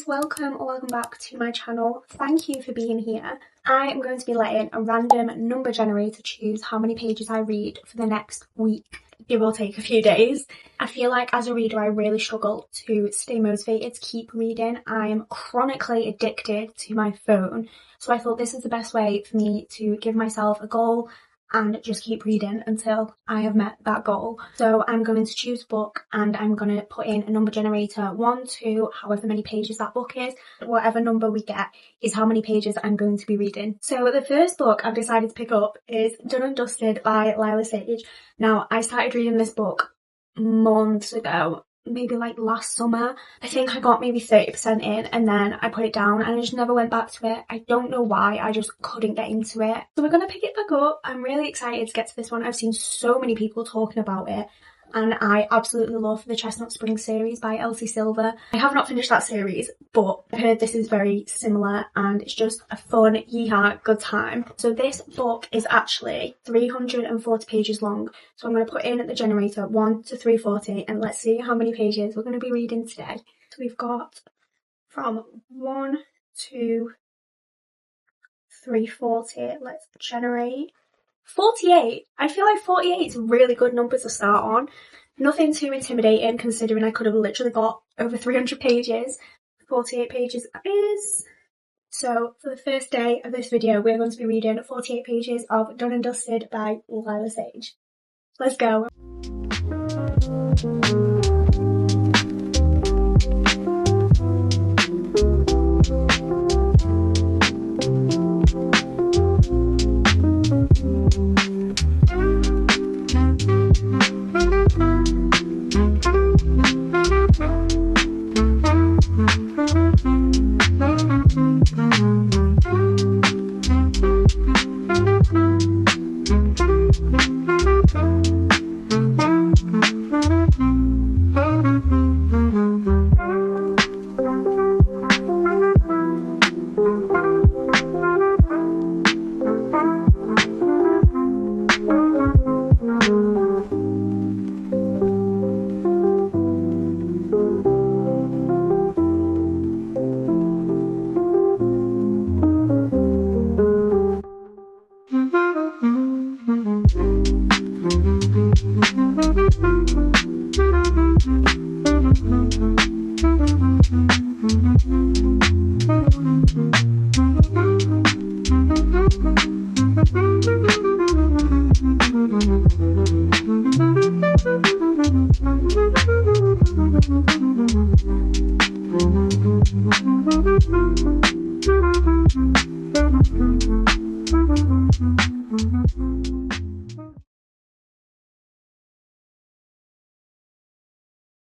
guys, welcome or welcome back to my channel. Thank you for being here. I am going to be letting a random number generator choose how many pages I read for the next week, give or take a few days. I feel like as a reader I really struggle to stay motivated to keep reading. I am chronically addicted to my phone, so I thought this is the best way for me to give myself a goal and just keep reading until I have met that goal. So I'm going to choose a book and I'm going to put in a number generator 1 to however many pages that book is. Whatever number we get is how many pages I'm going to be reading. So the first book I've decided to pick up is Done and Dusted by Lila Sage. Now, I started reading this book months ago, maybe like last summer. I think I got maybe 30% in and then I put it down and I just never went back to it. I don't know why, I just couldn't get into it. So we're gonna pick it back up. I'm really excited to get to this one. I've seen so many people talking about it and I absolutely love the Chestnut Spring series by Elsie Silver. I have not finished that series, but I've heard this is very similar and it's just a fun, yeehaw, good time. So this book is actually 340 pages long. So I'm going to put in the generator 1 to 340 and let's see how many pages we're going to be reading today. So we've got from 1 to 340. Let's generate 48. I feel like 48 is a really good number to start on. Nothing too intimidating considering I could have literally got over 300 pages. 48 pages is. So for the first day of this video, we're going to be reading 48 pages of Done and Dusted by Lila Sage. Let's go.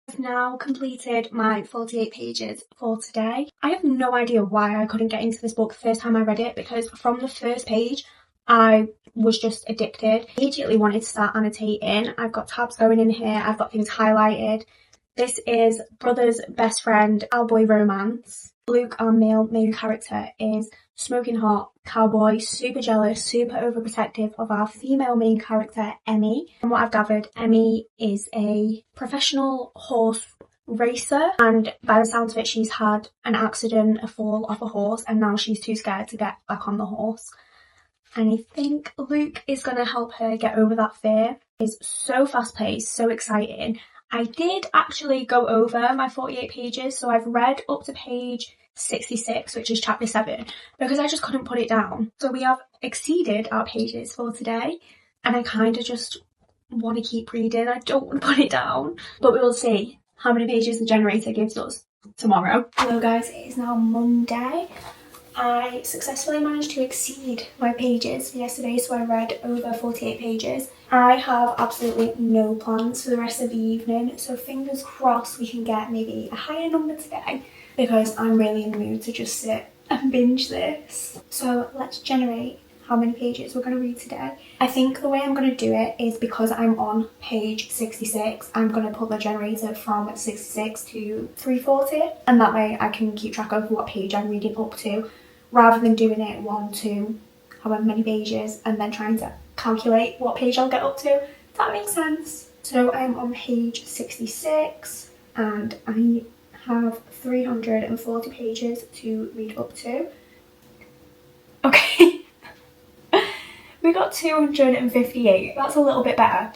I've now completed my 48 pages for today. I have no idea why I couldn't get into this book the first time I read it, because from the first page I was just addicted. Immediately wanted to start annotating. I've got tabs going in here, I've got things highlighted. This is Brother's Best Friend Cowboy Romance. Luke, our male main character, is smoking hot cowboy, super jealous, super overprotective of our female main character, Emmy. From what I've gathered, Emmy is a professional horse racer and by the sounds of it she's had an accident, a fall off a horse, and now she's too scared to get back on the horse. And I think Luke is going to help her get over that fear. It's so fast paced, so exciting. I did actually go over my 48 pages, so I've read up to page 66, which is chapter 7, because I just couldn't put it down. So we have exceeded our pages for today, and I kind of just want to keep reading. I don't want to put it down, but we will see how many pages the generator gives us tomorrow. Hello guys, it is now Monday. I successfully managed to exceed my pages yesterday, so I read over 48 pages. I have absolutely no plans for the rest of the evening, so fingers crossed we can get maybe a higher number today, because I'm really in the mood to just sit and binge this. So let's generate how many pages we're going to read today. I think the way I'm going to do it is, because I'm on page 66, I'm going to put the generator from 66 to 340, and that way I can keep track of what page I'm reading up to, rather than doing it 1 to however many pages and then trying to calculate what page I'll get up to. If that makes sense. So I'm on page 66 and I have 340 pages to read up to. Okay, we got 258. That's a little bit better.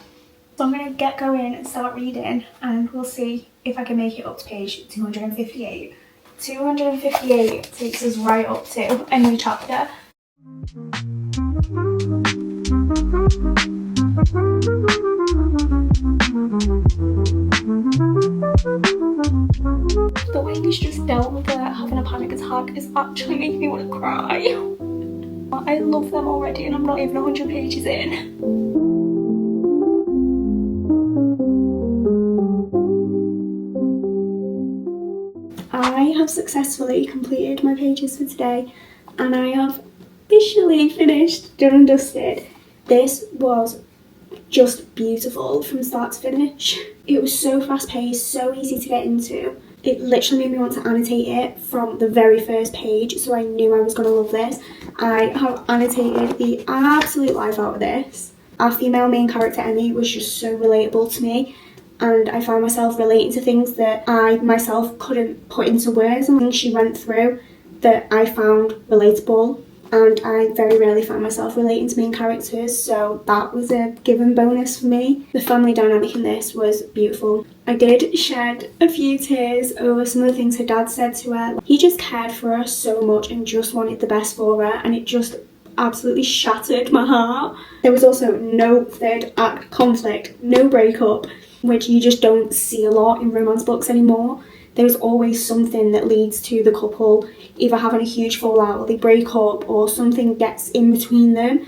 So I'm going to get going and start reading, and we'll see if I can make it up to page 258. 258 takes us right up to a new chapter. The way he's just dealt with her having a panic attack is actually making me want to cry. I love them already and I'm not even 100 pages in. I have successfully completed my pages for today and I have officially finished, done and dusted. This was just beautiful from start to finish. It was so fast paced, so easy to get into. It literally made me want to annotate it from the very first page, so I knew I was going to love this. I have annotated the absolute life out of this. Our female main character Emmy was just so relatable to me, and I found myself relating to things that I myself couldn't put into words, and things she went through that I found relatable. And I very rarely find myself relating to main characters, so that was a given bonus for me. The family dynamic in this was beautiful. I did shed a few tears over some of the things her dad said to her. He just cared for her so much and just wanted the best for her, and it just absolutely shattered my heart. There was also no third act conflict, no breakup, which you just don't see a lot in romance books anymore. There's always something that leads to the couple either having a huge fallout or they break up or something gets in between them,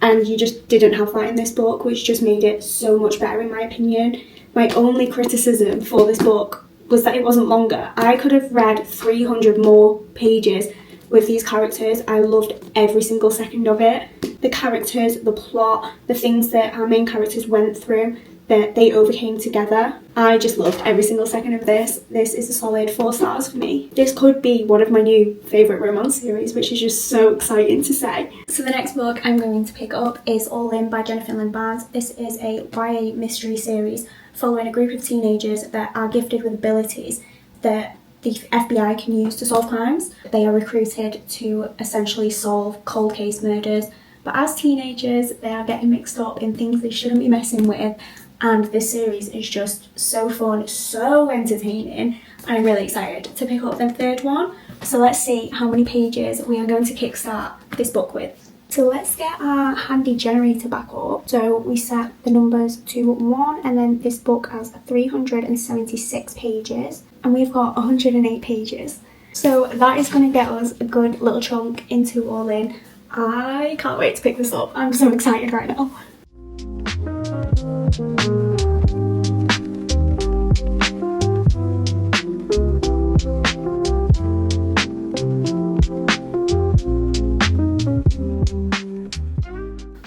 and you just didn't have that in this book, which just made it so much better in my opinion. My only criticism for this book was that it wasn't longer. I could have read 300 more pages with these characters. I loved every single second of it. The characters, the plot, the things that our main characters went through, that they overcame together. I just loved every single second of this. This is a solid 4 stars for me. This could be one of my new favourite romance series, which is just so exciting to say. So the next book I'm going to pick up is All In by Jennifer Lynn Barnes. This is a YA mystery series following a group of teenagers that are gifted with abilities that the FBI can use to solve crimes. They are recruited to essentially solve cold case murders, but as teenagers they are getting mixed up in things they shouldn't be messing with. And this series is just so fun, so entertaining. I'm really excited to pick up the third one. So let's see how many pages we are going to kickstart this book with. So let's get our handy generator back up. So we set the numbers to 1, and then this book has 376 pages and we've got 108 pages. So that is going to get us a good little chunk into All In. I can't wait to pick this up. I'm so excited right now.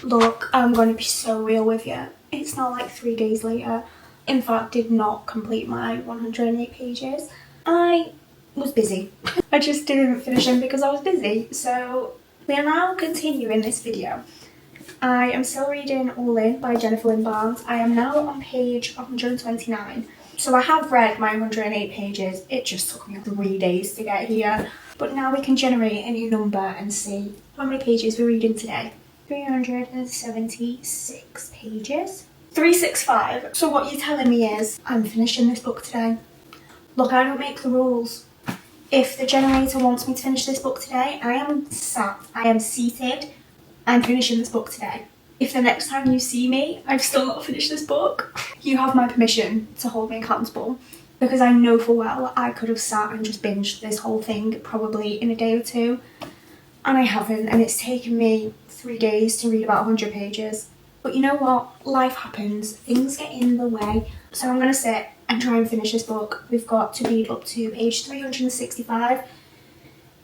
Look, I'm going to be so real with you. It's not like 3 days later. In fact, did not complete my 108 pages. I was busy. I just didn't finish them because I was busy. So we are now continuing this video. I am still reading All In by Jennifer Lynn Barnes. I am now on page 129. So I have read my 108 pages. It just took me 3 days to get here. But now we can generate a new number and see how many pages we're reading today. 376 pages. 365. So what you're telling me is I'm finishing this book today. Look, I don't make the rules. If the generator wants me to finish this book today, I am seated. I'm finishing this book today. If the next time you see me, I've still not finished this book, you have my permission to hold me accountable, because I know full well I could have sat and just binged this whole thing probably in a day or two, and I haven't, and it's taken me 3 days to read about 100 pages. But you know what? Life happens. Things get in the way. So I'm going to sit and try and finish this book. We've got to read up to page 365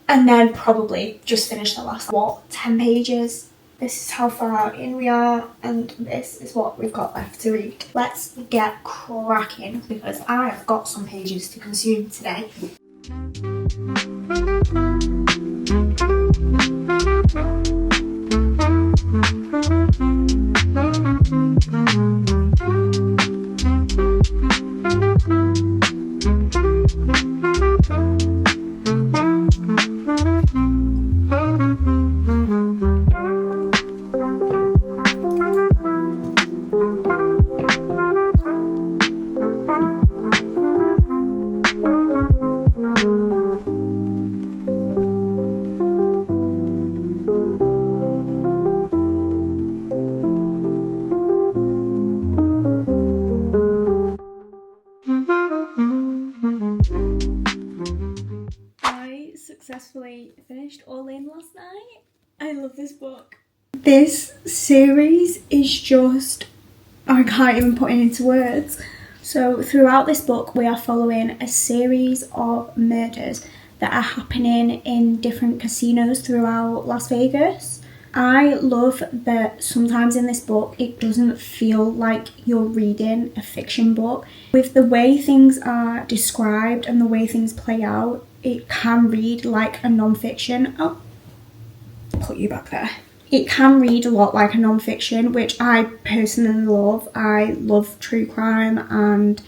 and then probably just finish the last, 10 pages. This is how far in we are, and this is what we've got left to read. Let's get cracking, because I have got some pages to consume today. successfully finished All In last night. I love this book. This series is just, I can't even put it into words. So throughout this book we are following a series of murders that are happening in different casinos throughout Las Vegas. I love that sometimes in this book it doesn't feel like you're reading a fiction book. With the way things are described and the way things play out, it can read like a non-fiction. Oh, put you back there. It can read a lot like a non-fiction, which I personally love. I love true crime and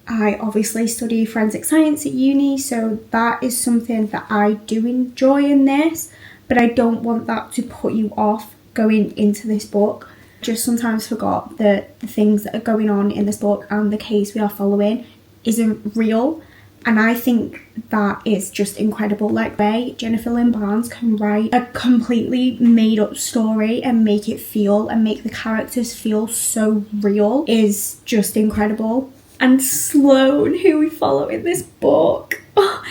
I obviously study forensic science at uni, so that is something that I do enjoy in this, but I don't want that to put you off going into this book. Just sometimes forgot that the things that are going on in this book and the case we are following isn't real, and I think that is just incredible. Like, way Jennifer Lynn Barnes can write a completely made up story and make it feel and make the characters feel so real is just incredible. And Sloane, who we follow in this book, oh,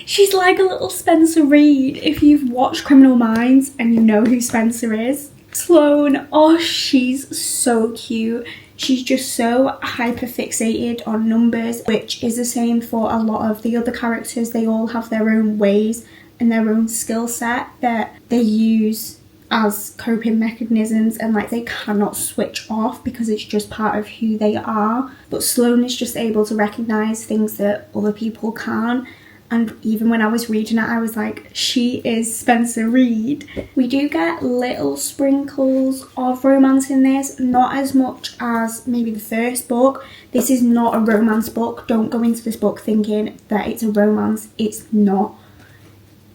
she's like a little Spencer Reid. If you've watched Criminal Minds and you know who Spencer is, Sloane, oh, she's so cute. She's just so hyper fixated on numbers, which is the same for a lot of the other characters. They all have their own ways and their own skill set that they use as coping mechanisms, and like they cannot switch off because it's just part of who they are. But Sloane is just able to recognize things that other people can't, and even when I was reading it I was like, she is Spencer Reid. We do get little sprinkles of romance in this, not as much as maybe the first book. This is not a romance book. Don't go into this book thinking that it's a romance. It's not.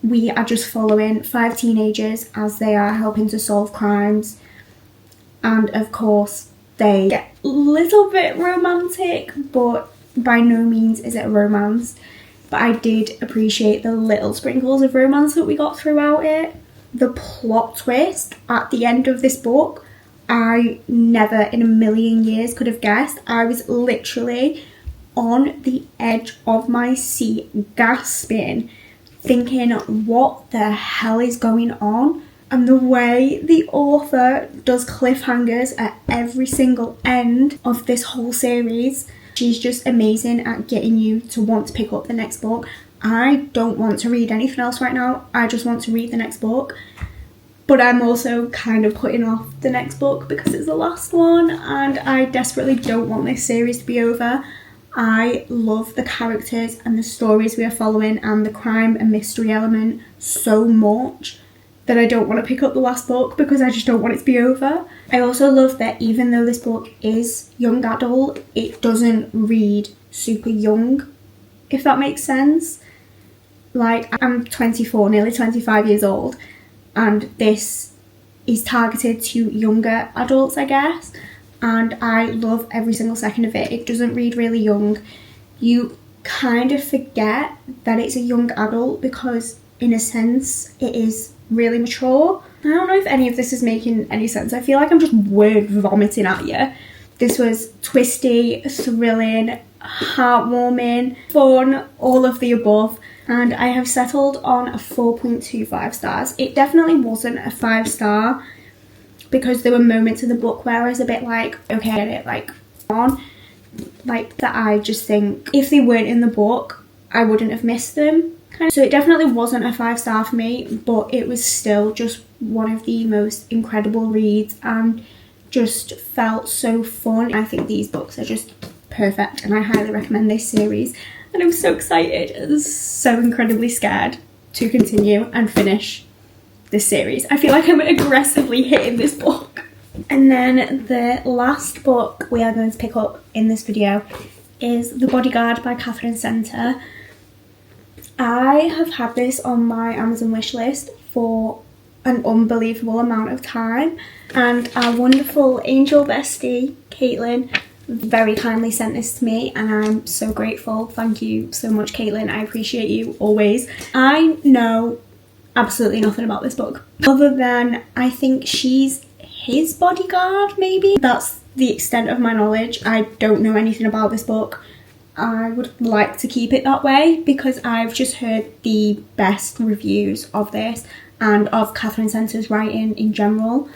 We are just following 5 teenagers as they are helping to solve crimes, and of course they get a little bit romantic, but by no means is it a romance. But I did appreciate the little sprinkles of romance that we got throughout it. The plot twist at the end of this book, I never in a million years could have guessed. I was literally on the edge of my seat gasping, thinking what the hell is going on. And the way the author does cliffhangers at every single end of this whole series, she's just amazing at getting you to want to pick up the next book. I don't want to read anything else right now. I just want to read the next book. But I'm also kind of putting off the next book because it's the last one and I desperately don't want this series to be over. I love the characters and the stories we are following and the crime and mystery element so much that I don't want to pick up the last book because I just don't want it to be over. I also love that even though this book is young adult, it doesn't read super young, if that makes sense. Like, I'm 24, nearly 25 years old, and this is targeted to younger adults, I guess. And I love every single second of it. It doesn't read really young. You kind of forget that it's a young adult because in a sense it is really mature. I don't know if any of this is making any sense. I feel like I'm just word vomiting at you. This was twisty, thrilling, heartwarming, fun, all of the above. And I have settled on a 4.25 stars. It definitely wasn't a 5-star because there were moments in the book where I was a bit like, okay, I get it, like, on. Like, that I just think if they weren't in the book, I wouldn't have missed them. So it definitely wasn't a 5-star for me, but it was still just one of the most incredible reads and just felt so fun. I think these books are just perfect and I highly recommend this series. And I'm so excited and so incredibly scared to continue and finish this series. I feel like I'm aggressively hitting this book. And then the last book we are going to pick up in this video is The Bodyguard by Catherine Center. I have had this on my Amazon wishlist for an unbelievable amount of time, and our wonderful angel bestie Caitlin very kindly sent this to me and I'm so grateful. Thank you so much, Caitlin. I appreciate you always. I know absolutely nothing about this book other than I think she's his bodyguard, maybe. That's the extent of my knowledge. I don't know anything about this book. I would like to keep it that way because I've just heard the best reviews of this and of Catherine Center's writing in general.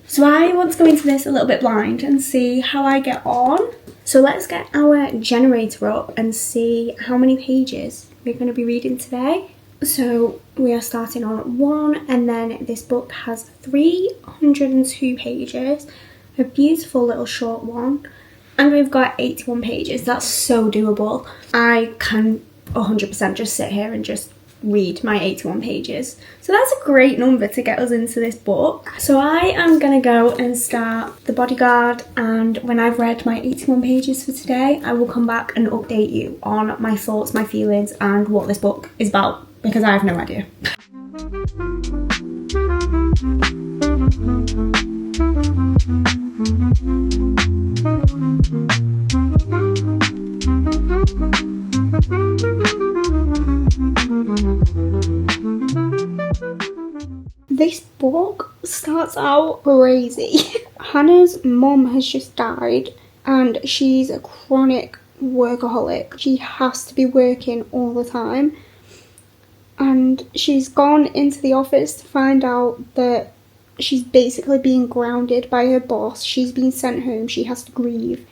So I want to go into this a little bit blind and see how I get on. So let's get our generator up and see how many pages we're going to be reading today. So we are starting on 1, and then this book has 302 pages, a beautiful little short one, and we've got 81 pages. That's so doable. I can 100% just sit here and just read my 81 pages. So that's a great number to get us into this book. So I am gonna go and start The Bodyguard, and when I've read my 81 pages for today, I will come back and update you on my thoughts, my feelings, and what this book is about, because I have no idea. This book starts out crazy. Hannah's mum has just died and she's a chronic workaholic. She has to be working all the time, and she's gone into the office to find out that she's basically being grounded by her boss. She's been sent home, she has to grieve,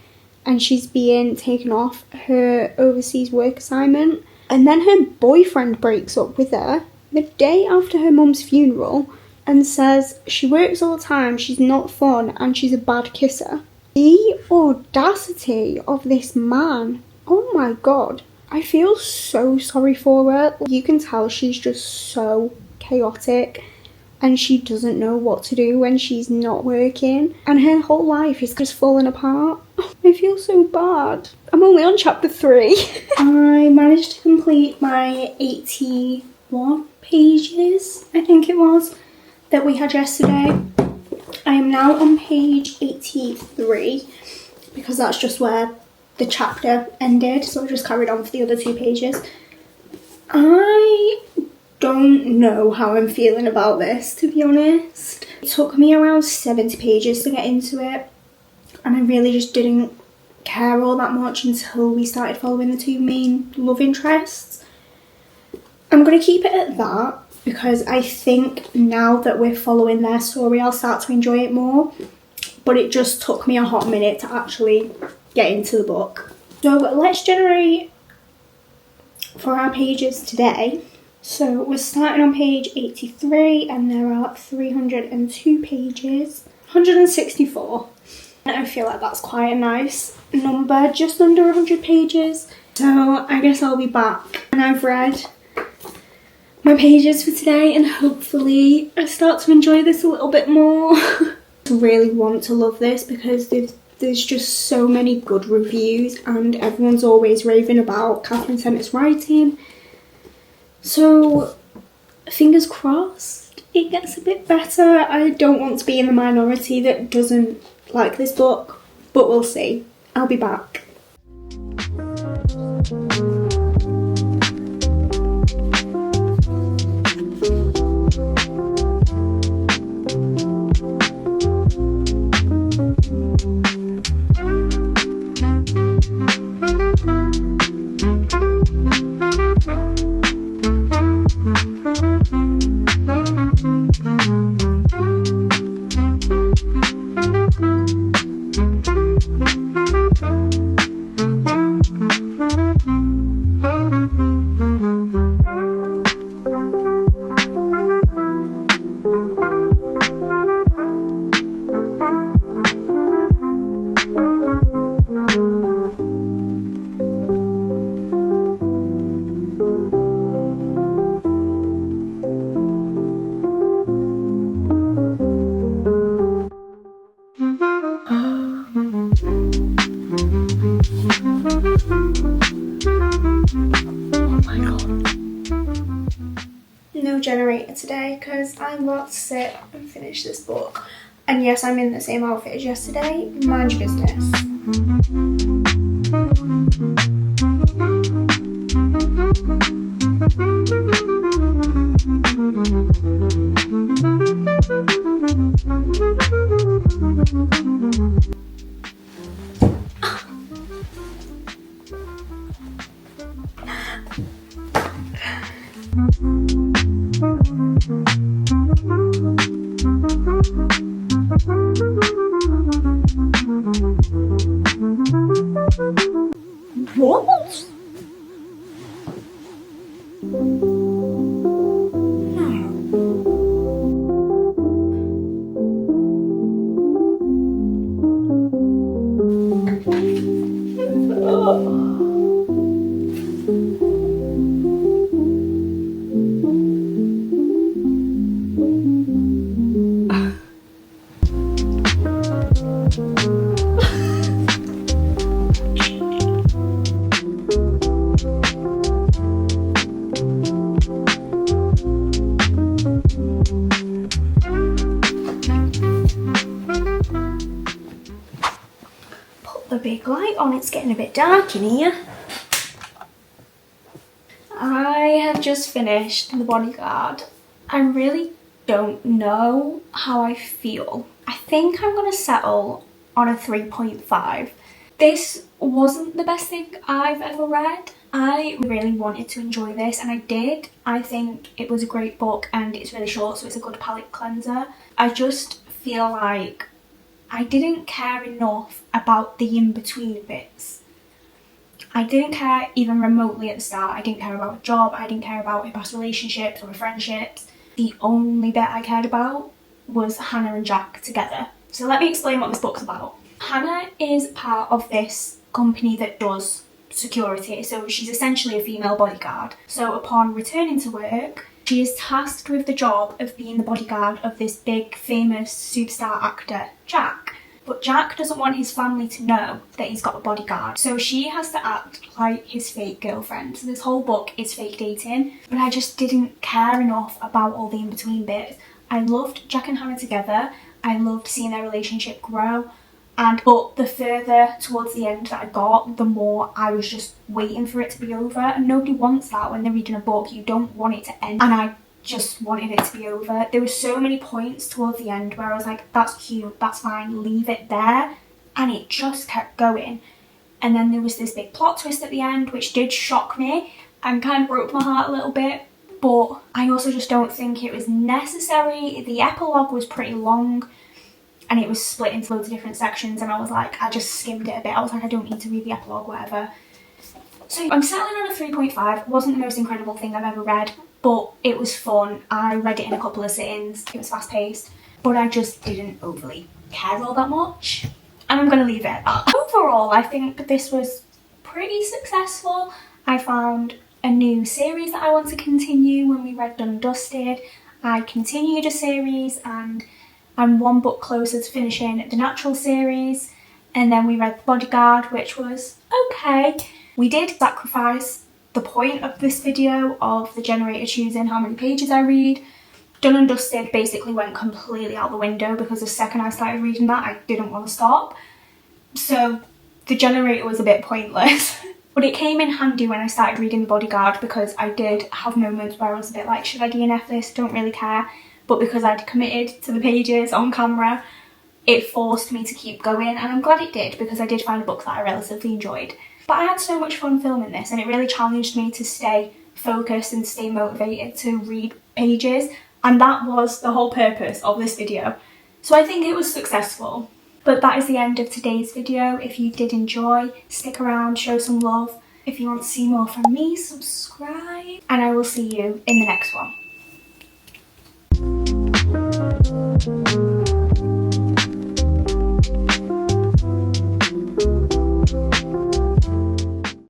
and she's being taken off her overseas work assignment. And then her boyfriend breaks up with her the day after her mum's funeral and says she works all the time, she's not fun, and she's a bad kisser. The audacity of this man. Oh my god. I feel so sorry for her. You can tell she's just so chaotic and she doesn't know what to do when she's not working, and her whole life is just falling apart. I feel so bad. I'm only on chapter 3. I managed to complete my 81 pages, I think it was, that we had yesterday. I am now on page 83 because that's just where the chapter ended, so I just carried on for the other 2 pages. I don't know how I'm feeling about this, to be honest. It took me around 70 pages to get into it, and I really just didn't care all that much until we started following the 2 main love interests. I'm going to keep it at that because I think now that we're following their story, I'll start to enjoy it more. But it just took me a hot minute to actually get into the book. So let's generate for our pages today. So we're starting on page 83 and there are 302 pages, 164. And I feel like that's quite a nice number, just under 100 pages. So I guess I'll be back when I've read my pages for today and hopefully I start to enjoy this a little bit more. I really want to love this because there's just so many good reviews and everyone's always raving about Catherine Center's writing. So fingers crossed it gets a bit better. I don't want to be in the minority that doesn't like this book, but we'll see. I'll be back. No generator today because I'm about to sit and finish this book. And yes, I'm in the same outfit as yesterday. Mind your business. big light on, it's getting a bit dark in here. I have just finished The Bodyguard. I really don't know how I feel. I think I'm gonna settle on a 3.5. This wasn't the best thing I've ever read. I really wanted to enjoy this and I did. I think it was a great book and it's really short, so it's a good palate cleanser. I just feel like I didn't care enough about the in-between bits. I didn't care even remotely at the start. I didn't care about a job, I didn't care about her past relationships or her friendships. The only bit I cared about was Hannah and Jack together. So let me explain what this book's about. Hannah is part of this company that does security, so she's essentially a female bodyguard. So upon returning to work, she is tasked with the job of being the bodyguard of this big famous superstar actor, Jack. But Jack doesn't want his family to know that he's got a bodyguard, so she has to act like his fake girlfriend. So this whole book is fake dating, but I just didn't care enough about all the in-between bits. I loved Jack and Hannah together, I loved seeing their relationship grow, but the further towards the end that I got, the more I was just waiting for it to be over, and nobody wants that when they're reading a book. You don't want it to end, and I just wanted it to be over. There were so many points towards the end where I was like, that's cute, that's fine, leave it there, and it just kept going. And then there was this big plot twist at the end which did shock me and kind of broke my heart a little bit, but I also just don't think it was necessary. The epilogue was pretty long and it was split into loads of different sections, and I was like, I just skimmed it a bit. I was like, I don't need to read the epilogue, whatever. So I'm settling on a 3.5. It wasn't the most incredible thing I've ever read, but it was fun. I read it in a couple of sittings. It was fast paced, but I just didn't overly care all that much. And I'm going to leave it at that. Overall, I think this was pretty successful. I found a new series that I want to continue. When we read Done and Dusted, I continued a series and I'm one book closer to finishing the Natural series, and then we read The Bodyguard, which was okay. We did sacrifice the point of this video of the generator choosing how many pages I read. Done and Dusted basically went completely out the window because the second I started reading that, I didn't want to stop. So the generator was a bit pointless. But it came in handy when I started reading The Bodyguard because I did have moments where I was a bit like, should I DNF this? Don't really care. But because I'd committed to the pages on camera, it forced me to keep going, and I'm glad it did because I did find a book that I relatively enjoyed. But I had so much fun filming this, and it really challenged me to stay focused and stay motivated to read pages, and that was the whole purpose of this video. So I think it was successful. But that is the end of today's video. If you did enjoy, stick around, show some love. If you want to see more from me, subscribe, and I will see you in the next one.